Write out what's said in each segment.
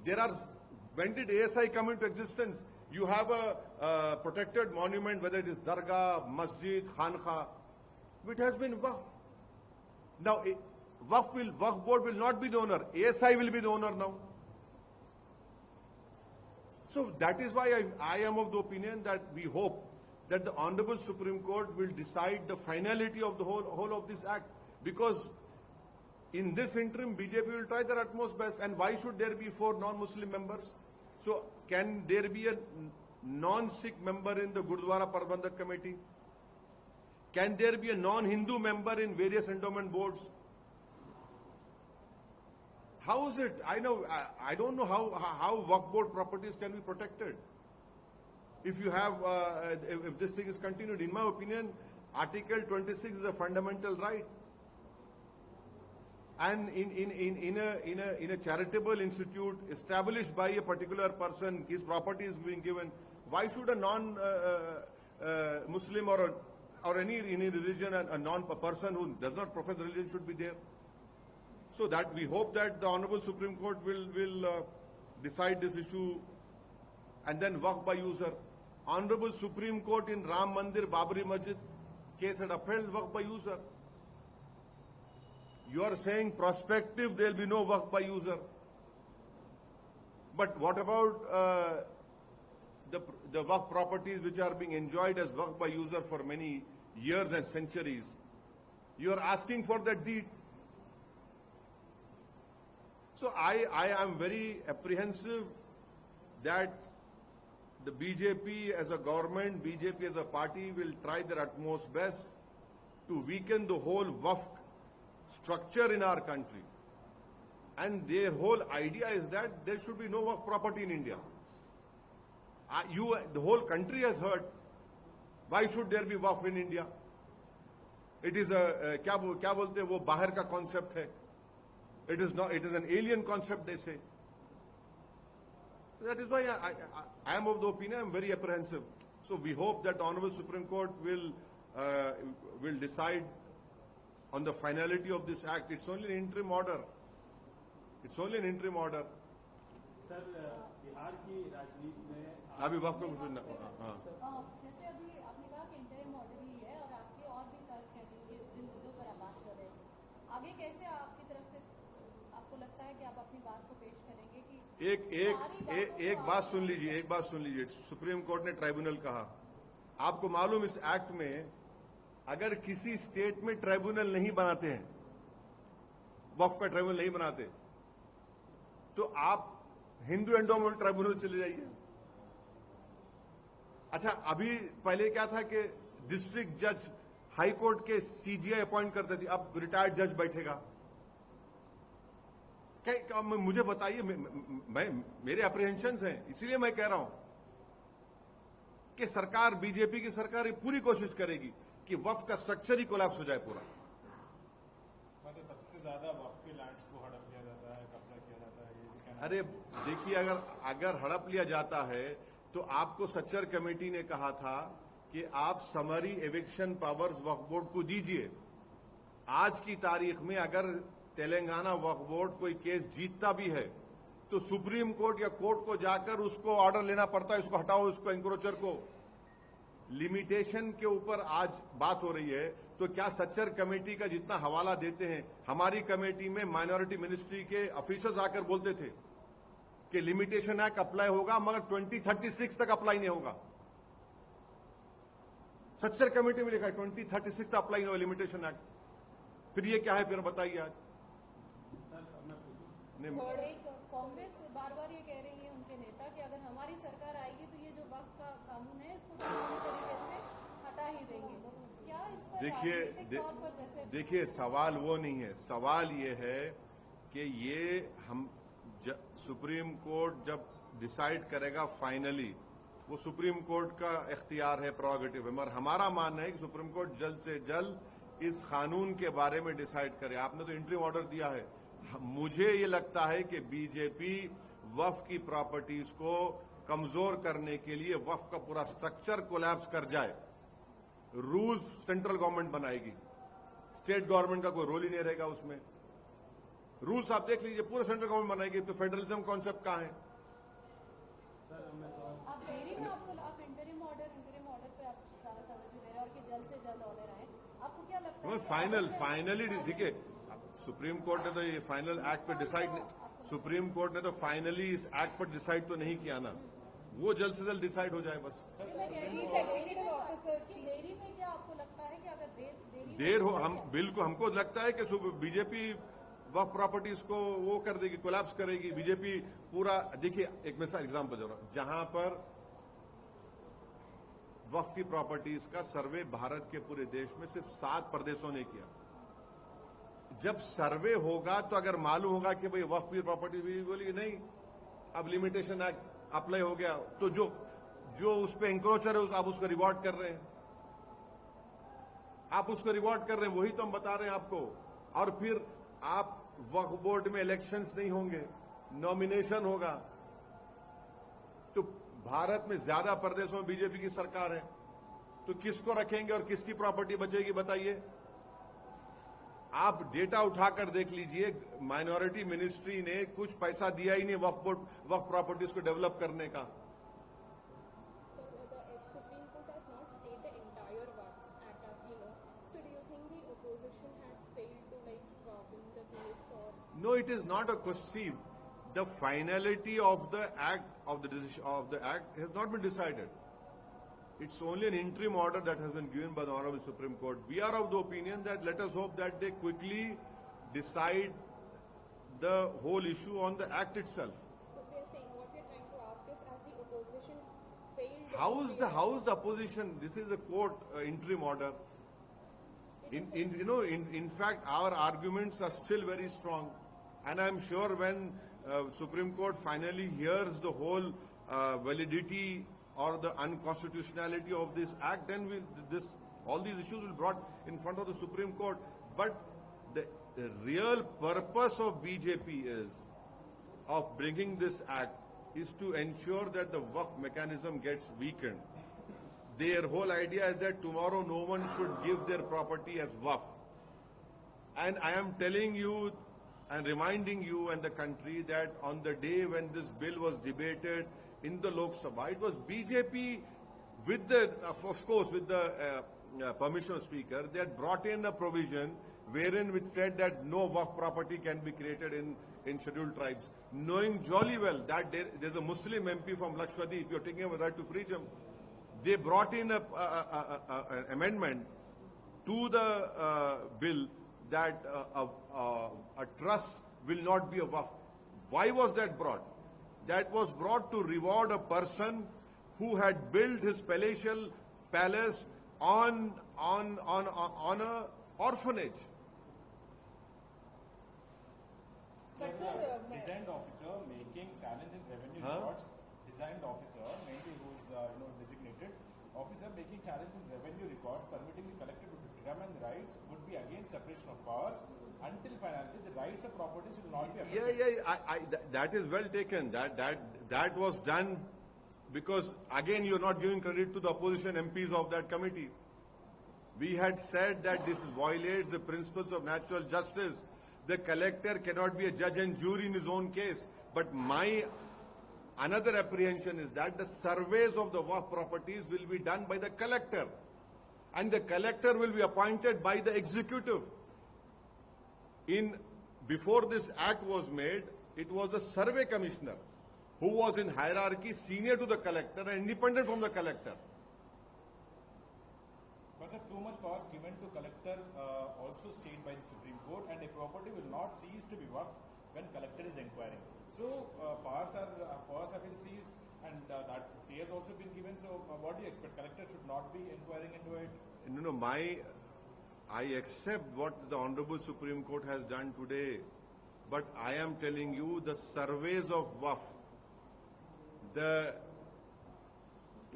There are, when did ASI come into existence? You have a protected monument, whether it is Dargah, Masjid, Khanqa, it has been Waqf. Now, Waqf board will not be the owner. ASI will be the owner now. So that is why I am of the opinion that we hope that the Honorable Supreme Court will decide the finality of the whole of this act, because in this interim BJP will try their utmost best. And why should there be 4 non-Muslim members? So can there be a non-Sikh member in the Gurdwara Prabandhak Committee? Can there be a non-Hindu member in various endowment boards? How is it? I don't know how Waqf board properties can be protected. If you have, if this thing is continued, in my opinion, Article 26 is a fundamental right. And in a charitable institute established by a particular person, his property is being given. Why should a non-Muslim or any religion, a person who does not profess religion should be there? So that we hope that the Honorable Supreme Court will decide this issue, and then Waqf by user. Honorable Supreme Court in Ram Mandir, Babri Masjid case had upheld Waqf by user. You are saying prospective there will be no Waqf by user. But what about the Waqf properties which are being enjoyed as Waqf by user for many years and centuries? You are asking for that deed. So I am very apprehensive that the BJP as a government, BJP as a party will try their utmost best to weaken the whole Waqf structure in our country. And their whole idea is that there should be no Waqf property in India. The whole country has heard. Why should there be Waqf in India? It is a, क्या बोलते हैं वो बाहर का concept है. It is not. It is an alien concept, they say. That is why I am of the opinion. I am very apprehensive. So we hope that the Honorable Supreme Court will decide on the finality of this act. It's only an interim order. It's only an interim order. Sir Bihar की राजनीति में अभी वक्त को जैसे अभी आपने कहा कि इंटरिम ऑर्डर ही है और आपके और भी तर्क हैं जिन मुद्दों पर आप बात कर रहे हैं, आगे कैसे आपकी तरफ से आपको लगता है कि आप अपनी बात को पेश करेंगे कि एक बात सुन लीजिए, सुप्रीम कोर्ट ने ट्राइब्यूनल कहा, आपको मालूम इस एक्ट में अगर किसी स्टेट में ट्राइब्यूनल नहीं बनाते हैं, वक्फ का ट्राइब्यूनल नहीं बनाते, तो आप हिंदू एंडोमेंट ट्राइब्यूनल चले जाइए। अच्छा, अभी पहले क्या था कि डिस्ट्रिक्ट जज हाई कोर्ट के सीजीआई अपॉइंट करते थे, अब रिटायर्ड जज बैठेगा। क्या मुझे बताइए, मेरे अप्रीहेंशंस हैं, इसीलिए मैं कह रहा हूं कि सरकार, बीजेपी की सरकार पूरी कोशिश करेगी कि वक्फ का स्ट्रक्चर ही कोलैप्स हो जाए पूरा। सबसे ज्यादा वक्फ के लैंड्स को हड़प लिया जाता है, कब्जा किया जाता है, ये भी कहना। अरे देखिए, अगर हड़प लिया जाता है तो आपको सच्चर कमेटी ने कहा था कि आप समरी एविक्शन पावर्स वक्फ बोर्ड को दीजिए। आज की तारीख में अगर तेलंगाना वक्फ बोर्ड कोई केस जीतता भी है तो सुप्रीम कोर्ट या कोर्ट को जाकर उसको ऑर्डर लेना पड़ता है, इसको हटाओ, इसको एंक्रोचर को। लिमिटेशन के ऊपर आज बात हो रही है, तो क्या सच्चर कमेटी का जितना हवाला देते हैं, हमारी कमेटी में माइनॉरिटी मिनिस्ट्री के ऑफिसर्स आकर बोलते थे कि लिमिटेशन एक्ट अप्लाई होगा मगर 2036 तक अप्लाई नहीं होगा। सच्चर कमेटी में लिखा है 2036 तक अप्लाई नहीं होगा लिमिटेशन एक्ट। फिर ये क्या है, फिर बताइए आज। कांग्रेस बार बार ये कह रही है उनके नेता कि अगर हमारी सरकार आएगी तो ये जो वक्फ का कानून है इसको पूरी तरीके से हटा ही देंगे। क्या इस पर देखिए सवाल वो नहीं है, सवाल ये है कि ये हम सुप्रीम कोर्ट जब डिसाइड करेगा फाइनली, वो सुप्रीम कोर्ट का इख्तियार है, प्रोरोगेटिव है, मगर हमारा मानना है कि सुप्रीम कोर्ट जल्द से जल्द इस कानून के बारे में डिसाइड करे। आपने तो इंटरिम ऑर्डर दिया है। मुझे ये लगता है कि बीजेपी वक्फ की प्रॉपर्टीज को कमजोर करने के लिए वक्फ का पूरा स्ट्रक्चर कोलैप्स कर जाए, रूल्स सेंट्रल गवर्नमेंट बनाएगी, स्टेट गवर्नमेंट का कोई रोल ही नहीं रहेगा उसमें। रूल्स आप देख लीजिए, पूरे सेंट्रल गवर्नमेंट बनाएगी, तो फेडरलिज्म कॉन्सेप्ट कहाँ है? आप डेयरी में आप इंटरिम ऑर्डर पे आप सारा तवज्जो दे रहे हैं और कि जल्द से जल्द ऑर्डर आए, आपको क्या लगता है? फाइनली देखिए, सुप्रीम कोर्ट ने तो ये फाइनल एक्ट पे डिसाइड, सुप्रीम कोर्ट ने तो फाइनली इस एक्ट पर डिसाइड तो नहीं किया ना, वो जल्द से जल्द डिसाइड हो जाए बस। डेयरी में क्या आपको लगता है कि अगर देर हो, हम बिल्कुल, हमको लगता है कि बीजेपी वक्फ प्रॉपर्टीज को वो कर देगी, कोलैप्स करेगी बीजेपी पूरा। देखिए एक मिसाल एग्जाम्पल दे रहा हूं, जहां पर वक्फ की प्रॉपर्टीज का सर्वे भारत के पूरे देश में सिर्फ 7 प्रदेशों ने किया। जब सर्वे होगा तो अगर मालूम होगा कि भाई वक्फ की प्रॉपर्टी भी बोली नहीं, अब लिमिटेशन एक्ट अप्लाई हो गया, तो जो उस पर एंक्रोचर है आप उसको रिवॉर्ड कर रहे हैं, आप उसको रिवॉर्ड कर रहे हैं, वही तो हम बता रहे हैं आपको। और फिर आप वक्फ बोर्ड में इलेक्शंस नहीं होंगे, नॉमिनेशन होगा, तो भारत में ज्यादा प्रदेशों में बीजेपी की सरकार है, तो किसको रखेंगे और किसकी प्रॉपर्टी बचेगी बताइए? आप डेटा उठाकर देख लीजिए, माइनॉरिटी मिनिस्ट्री ने कुछ पैसा दिया ही नहीं वक्फ प्रॉपर्टीज को डेवलप करने का। No, it is not a question. The finality of the act, of the decision of the act, has not been decided. It's only an interim order that has been given by the Honorable Supreme Court. We are of the opinion that let us hope that they quickly decide the whole issue on the act itself. So we are saying what we are trying to ask is, as the opposition failed. How is the opposition? This is a court interim order. In fact, our arguments are still very strong, and I'm sure when Supreme Court finally hears the whole validity or the unconstitutionality of this act, then all these issues will be brought in front of the Supreme Court. But the real purpose of BJP of bringing this act is to ensure that the Waqf mechanism gets weakened. Their whole idea is that tomorrow no one should give their property as Waqf. And I am telling you and reminding you and the country that on the day when this bill was debated in the Lok Sabha, it was BJP with the, of course, with the permission of Speaker, they had brought in a provision wherein which said that no Waqf property can be created in scheduled tribes, knowing jolly well that there's a Muslim MP from Lakshadweep, you're taking a right to freedom. They brought in an amendment to the bill that a trust will not be a Waqf. Why was that brought? That was brought to reward a person who had built his palatial palace on a orphanage. But So sir, the designed officer making challenge in revenue records, designed officer, mainly who is designated officer making challenge in revenue records, permitting the collector to determine the rights would be against separation of powers. Until finally, the rights of properties will not be affected. That is well taken. That was done because again you're not giving credit to the opposition MPs of that committee. We had said that this violates the principles of natural justice. The collector cannot be a judge and jury in his own case. But my another apprehension is that the surveys of the Waqf properties will be done by the collector, and the collector will be appointed by the executive. Before this act was made, it was the survey commissioner who was in hierarchy senior to the collector and independent from the collector. But sir, too much powers given to collector also stayed by the Supreme Court, and a property will not cease to be worked when collector is inquiring. So powers have been seized, and that stay has also been given. So what do you expect? Collector should not be inquiring into it. No, I accept what the Honorable Supreme Court has done today, but I am telling you the surveys of Waqf,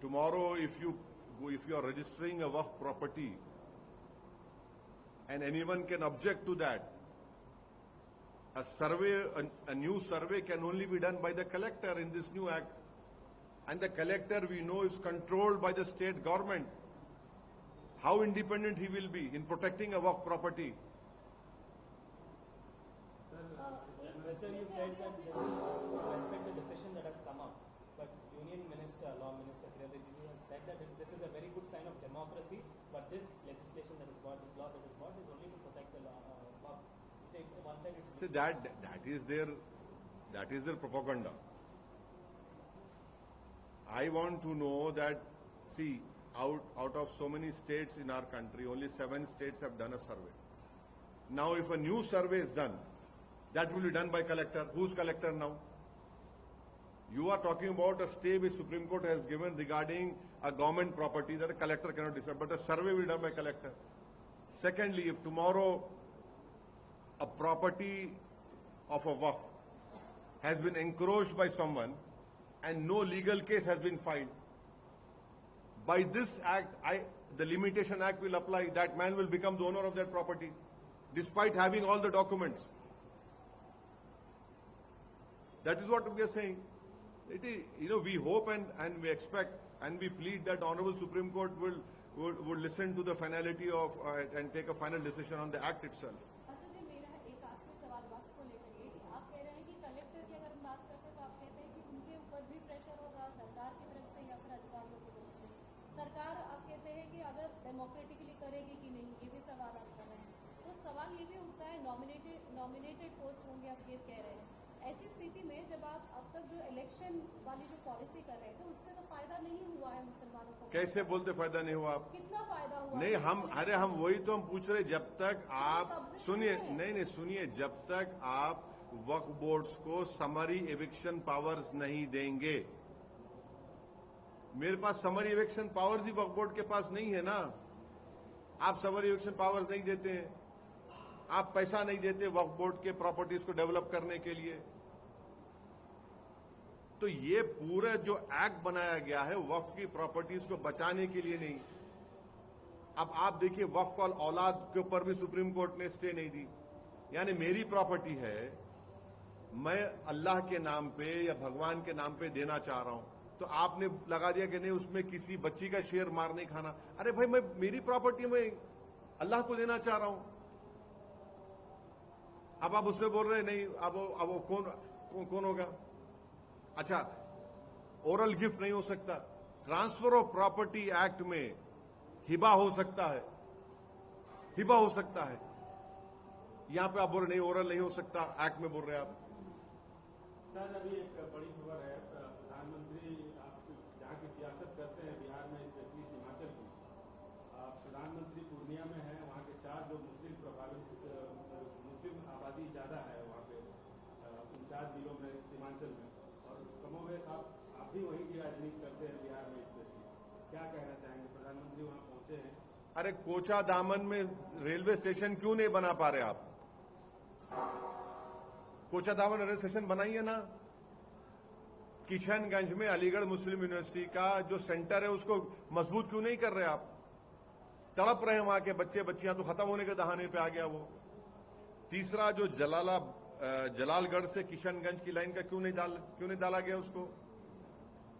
tomorrow if you are registering a Waqf property and anyone can object to that, a new survey can only be done by the collector in this new act, and the collector we know is controlled by the state government. How independent he will be in protecting a Waqf property? Sir, Sir, you said that this is respect the decision that has come up, but Union Minister, Law Minister Kiran Rijiju has said that this is a very good sign of democracy, but this legislation that is brought, this law that is brought, is only to protect the law. Say one side it's... So that is their propaganda. I want to know that, see, out of so many states in our country, only 7 states have done a survey. Now, if a new survey is done, that will be done by collector. Who's collector now? You are talking about a stay which Supreme Court has given regarding a government property that a collector cannot decide, but a survey will be done by collector. Secondly, if tomorrow a property of a waqf has been encroached by someone and no legal case has been filed, by this act, the Limitation Act will apply. That man will become the owner of that property, despite having all the documents. That is what we are saying. It is, we hope and we expect and we plead that Honorable Supreme Court will listen to the finality of and take a final decision on the act itself. Asad जी, मेरा एक आखिरी सवाल वक्त को लेकर ये कि आप कह रहे हैं कि कलेक्टर की अगर हम बात करते हैं तो आप कहते हैं कि उनके ऊपर भी प्रेशर होगा सरकार की तरफ से या फिर अधिकारियों की तरफ से। सरकार आप कहते हैं कि अगर डेमोक्रेटिकली करेगी कि नहीं, ये भी सवाल आप कर रहे हैं। तो सवाल ये भी उठता है, नॉमिनेटेड पोस्ट होंगे, आप ये कह रहे हैं। ऐसी स्थिति में जब आप अब तक जो इलेक्शन वाली जो पॉलिसी कर रहे थे उससे तो फायदा नहीं हुआ है मुसलमानों को। कैसे बोलते फायदा नहीं हुआ? आप कितना फायदा हुआ? नहीं, हम वही तो हम पूछ रहे, जब तक आप सुनिए, जब तक आप वक्फ बोर्ड्स को समरी एविक्शन पावर्स नहीं देंगे, मेरे पास समरी एविक्शन पावर्स ही वक्फ बोर्ड के पास नहीं है ना। आप समरी एविक्शन पावर्स नहीं देते हैं, आप पैसा नहीं देते वक्फ बोर्ड के प्रॉपर्टीज को डेवलप करने के लिए, तो ये पूरा जो एक्ट बनाया गया है वक्फ की प्रॉपर्टीज को बचाने के लिए नहीं। अब आप देखिए, वक्फ और औलाद के ऊपर भी सुप्रीम कोर्ट ने स्टे नहीं दी। यानी मेरी प्रॉपर्टी है, मैं अल्लाह के नाम पे या भगवान के नाम पे देना चाह रहा हूं, तो आपने लगा दिया कि नहीं, उसमें किसी बच्ची का शेयर मार नहीं खाना। अरे भाई, मैं मेरी प्रॉपर्टी में अल्लाह को देना चाह रहा हूं, अब आप उसमें बोल रहे नहीं, अब वो कौन होगा? अच्छा, ओरल गिफ्ट नहीं हो सकता। ट्रांसफर ऑफ प्रॉपर्टी एक्ट में हिबा हो सकता है, हिबा हो सकता है। यहां पे आप बोल रहे नहीं, ओरल नहीं हो सकता, एक्ट में बोल रहे आप। सर, अभी एक बड़ी खबर है, प्रधानमंत्री आप जहां की सियासत करते हैं बिहार में, स्पेशली हिमाचल की, प्रधानमंत्री पूर्णिया में है, वहां के 4 जो मुस्लिम आबादी ज्यादा है वहाँ पे 4 जिलों में, सीमांचल में, और कमोवेश आप भी वहीं की राजनीति करते हैं बिहार में स्पेशली, क्या कहना चाहेंगे? प्रधानमंत्री वहाँ पहुंचे हैं। अरे, कोचा दामन में रेलवे स्टेशन क्यों नहीं बना पा रहे आप? कोचा दामन रेलवे स्टेशन बनाइए ना। किशनगंज में अलीगढ़ मुस्लिम यूनिवर्सिटी का जो सेंटर है उसको मजबूत क्यों नहीं कर रहे आप? तड़प रहे हैं वहां के बच्चे बच्चियां, तो खत्म होने के दहाने पे आ गया वो। तीसरा, जो जलालगढ़ से किशनगंज की लाइन का क्यों नहीं डाला गया उसको?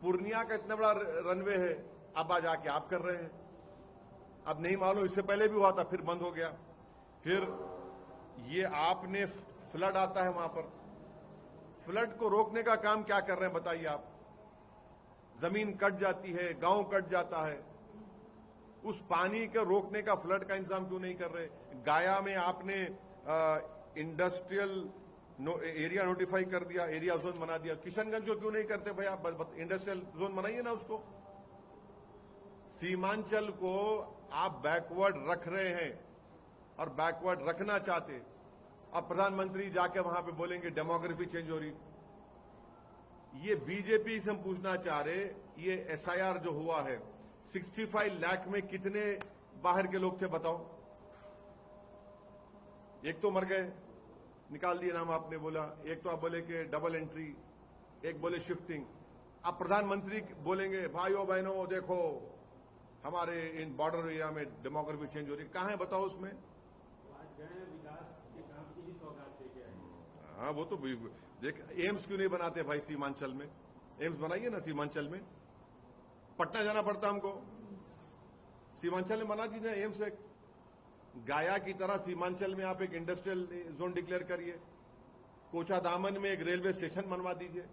पूर्णिया का इतना बड़ा रनवे है, अब आज आके आप कर रहे हैं। अब नहीं मालूम, इससे पहले भी हुआ था, फिर बंद हो गया। फिर ये आपने फ्लड आता है वहां पर, फ्लड को रोकने का काम क्या कर रहे हैं बताइए आप? जमीन कट जाती है, गांव कट जाता है, उस पानी को रोकने का फ्लड का इंतजाम क्यों नहीं कर रहे? गाया में आपने इंडस्ट्रियल एरिया नोटिफाई कर दिया, एरिया जोन बना दिया, किशनगंज को क्यों नहीं करते भाई? आप इंडस्ट्रियल जोन बनाइए ना उसको। सीमांचल को आप बैकवर्ड रख रहे हैं और बैकवर्ड रखना चाहते, और प्रधानमंत्री जाके वहां पे बोलेंगे डेमोग्राफी चेंज हो रही। ये बीजेपी से हम पूछना चाह रहे, ये एसआईआर जो हुआ है, 65 लाख में कितने बाहर के लोग थे बताओ? एक तो मर गए, निकाल दिए नाम आपने बोला, एक तो आप बोले कि डबल एंट्री, एक बोले शिफ्टिंग। अब प्रधानमंत्री बोलेंगे भाइयों बहनों देखो हमारे इन बॉर्डर एरिया में डेमोग्राफी चेंज हो रही, कहां है बताओ उसमें? आज गए विकास के काम की ही सौगात लेके आए। हाँ, वो तो देख, एम्स क्यों नहीं बनाते भाई सीमांचल में? एम्स बनाइए ना सीमांचल में। पटना जाना पड़ता हमको, सीमांचल में बना दीजिए एम्स। एक गाया की तरह सीमांचल में आप एक इंडस्ट्रियल जोन डिक्लेयर करिए, कोचादामन में एक रेलवे स्टेशन बनवा दीजिए।